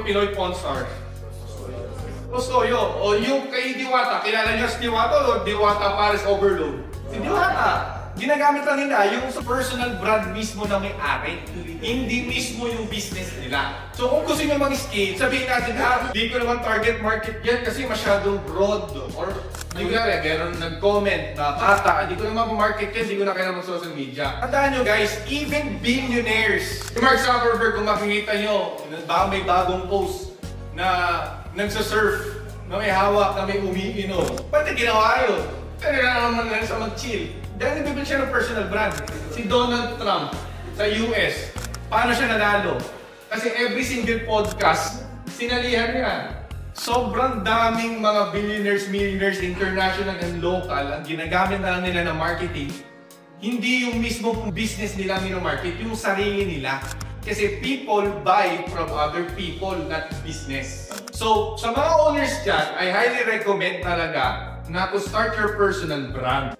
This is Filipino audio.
Pinoy Pawn Stars? Tostoyo. O yung kay Diwata, kilala niyo si Diwata o Diwata Paris Overload? Si Diwata. Ginagamit lang nila yung personal brand mismo na may-ari, hindi mismo yung business nila. So kung gusto nyo mag-scale, sabihin natin, di ko naman target market yan kasi masyadong broad. Or, meron nag-comment na, di ko naman market yan, di ko na kailangan mag-social media. Tandaan nyo guys, even billionaires, si Mark Zuckerberg, kung makikita nyo, may bagong post na nagsasurf, na may hawak, na may umiinom. Ba't ginawa yun? Kaya naman lang sa mag-chill. Dahil nabibili siya ng personal brand. Si Donald Trump sa US, paano siya nanalo? Kasi every single podcast, sinalihan niya. Sobrang daming mga billionaires, millionaires, international and local, ang ginagamit na lang nila na marketing, hindi yung mismo business nila mino-market, yung sarili nila. Kasi people buy from other people, not business. So, sa mga owners dyan, I highly recommend talaga na to start your personal brand.